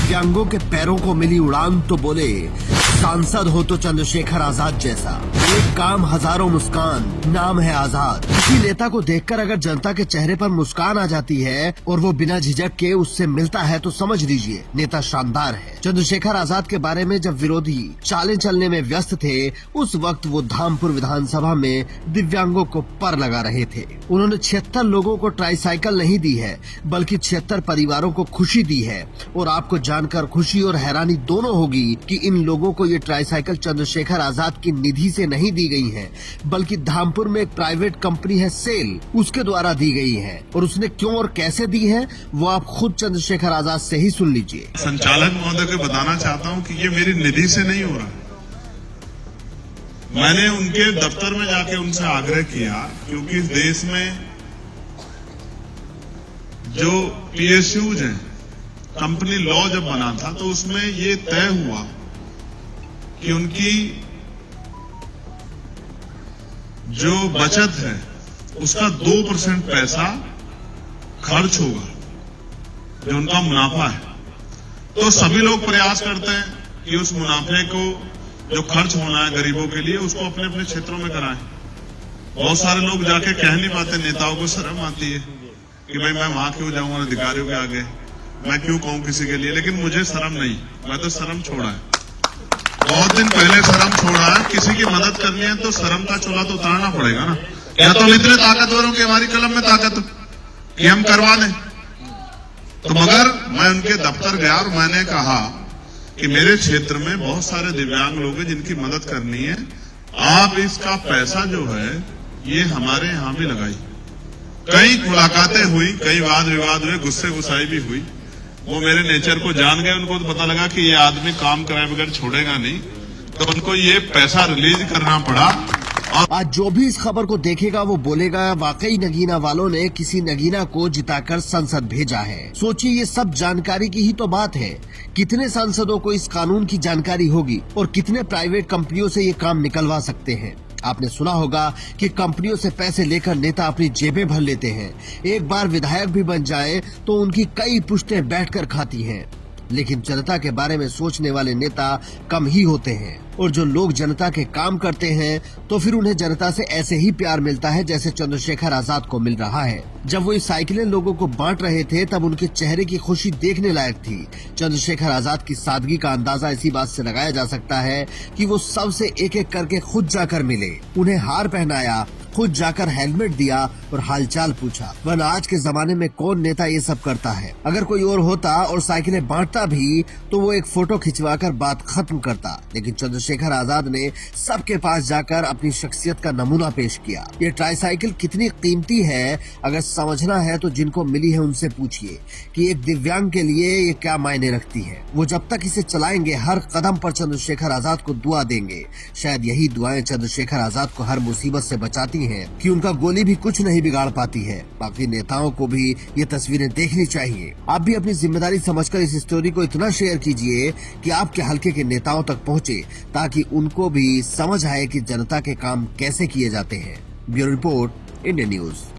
दिव्यांगों के पैरों को मिली उड़ान तो बोले सांसद हो तो चंद्रशेखर आजाद जैसा। एक काम हजारों मुस्कान, नाम है आजाद। किसी नेता को देखकर अगर जनता के चेहरे पर मुस्कान आ जाती है और वो बिना झिझक के उससे मिलता है तो समझ लीजिए नेता शानदार है। चंद्रशेखर आजाद के बारे में जब विरोधी चालें चलने में व्यस्त थे, उस वक्त वो धामपुर विधानसभा में दिव्यांगों को पर लगा रहे थे। उन्होंने 76 लोगों को ट्राईसाइकिल नहीं दी है, बल्कि 76 परिवारों को खुशी दी है। और आपको जानकर खुशी और हैरानी दोनों होगी कि इन लोगों को ये ट्राईसाइकिल चंद्रशेखर आजाद की निधि से नहीं दी गई है, बल्कि धामपुर में एक प्राइवेट कंपनी है सेल, उसके द्वारा दी गई है। और उसने क्यों और कैसे दी है वो आप खुद चंद्रशेखर आजाद से ही सुन लीजिए। संचालक महोदय को बताना चाहता हूं कि ये मेरी निधि से नहीं हो रहा। मैंने उनके दफ्तर में जाके उनसे आग्रह किया, क्योंकि इस देश में जो PSUs हैं, कंपनी लॉ जब बना था तो उसमें ये तय हुआ कि उनकी जो बचत है उसका 2% पैसा खर्च होगा, जो उनका मुनाफा है। तो सभी लोग प्रयास करते हैं कि उस मुनाफे को जो खर्च होना है गरीबों के लिए उसको अपने अपने क्षेत्रों में कराएं। बहुत सारे लोग जाके कह नहीं पाते, नेताओं को शर्म आती है कि भाई मैं वहां क्यों जाऊंगा अधिकारियों के आगे, मैं क्यों कहूं किसी के लिए। लेकिन मुझे शर्म नहीं, मैं तो शर्म छोड़ा है, बहुत दिन पहले शर्म छोड़ा है। किसी की मदद करनी है तो शर्म का चोला तो उतारना पड़ेगा ना। या तो हम इतने ताकतवर हो कि हमारी कलम में ताकत हो कि हम करवा दें। तो मगर मैं उनके दफ्तर गया और मैंने कहा कि मेरे क्षेत्र में बहुत सारे दिव्यांग लोग हैं जिनकी मदद करनी है, आप इसका पैसा जो है ये हमारे यहां भी लगाई। कई मुलाकातें हुई, कई वाद विवाद हुए, गुस्से गुस्साई भी हुई। वो मेरे नेचर को जान गए, उनको तो पता लगा कि ये आदमी काम कराए बगैर छोड़ेगा नहीं, तो उनको ये पैसा रिलीज करना पड़ा। आज जो भी इस खबर को देखेगा वो बोलेगा वाकई नगीना वालों ने किसी नगीना को जिताकर संसद भेजा है। सोचिए ये सब जानकारी की ही तो बात है। कितने सांसदों को इस कानून की जानकारी होगी और कितने प्राइवेट कंपनियों से ये काम निकलवा सकते हैं। आपने सुना होगा कि कंपनियों से पैसे लेकर नेता अपनी जेबें भर लेते हैं। एक बार विधायक भी बन जाए तो उनकी कई पुश्तें बैठकर खाती हैं। लेकिन जनता के बारे में सोचने वाले नेता कम ही होते हैं। और जो लोग जनता के काम करते हैं तो फिर उन्हें जनता से ऐसे ही प्यार मिलता है जैसे चंद्रशेखर आजाद को मिल रहा है। जब वो ये साइकिलें लोगों को बांट रहे थे तब उनके चेहरे की खुशी देखने लायक थी। चंद्रशेखर आजाद की सादगी का अंदाजा इसी बात से लगाया जा सकता है कि वो सबसे एक एक करके खुद जाकर मिले, उन्हें हार पहनाया, खुद जाकर हेलमेट दिया और हालचाल पूछा। वरना आज के जमाने में कौन नेता ये सब करता है। अगर कोई और होता और साइकिलें बांटता भी तो वो एक फोटो खिंचवाकर बात खत्म करता। लेकिन चंद्रशेखर आजाद ने सबके पास जाकर अपनी शख्सियत का नमूना पेश किया। ये ट्राईसाइकिल कितनी कीमती है, अगर समझना है तो जिनको मिली है उनसे पूछिए कि एक दिव्यांग के लिए ये क्या मायने रखती है। वो जब तक इसे चलाएंगे हर कदम पर चंद्रशेखर आजाद को दुआ देंगे। शायद यही दुआएं चंद्रशेखर आजाद को हर मुसीबत से बचाती हैं कि उनका गोली भी कुछ नहीं बिगाड़ पाती है। बाकी नेताओं को भी ये तस्वीरें देखनी चाहिए। आप भी अपनी जिम्मेदारी समझकर इस स्टोरी को इतना शेयर कीजिए कि आपके हल्के के नेताओं तक पहुंचे, ताकि उनको भी समझ आए कि जनता के काम कैसे किए जाते हैं। Bureau report, India news.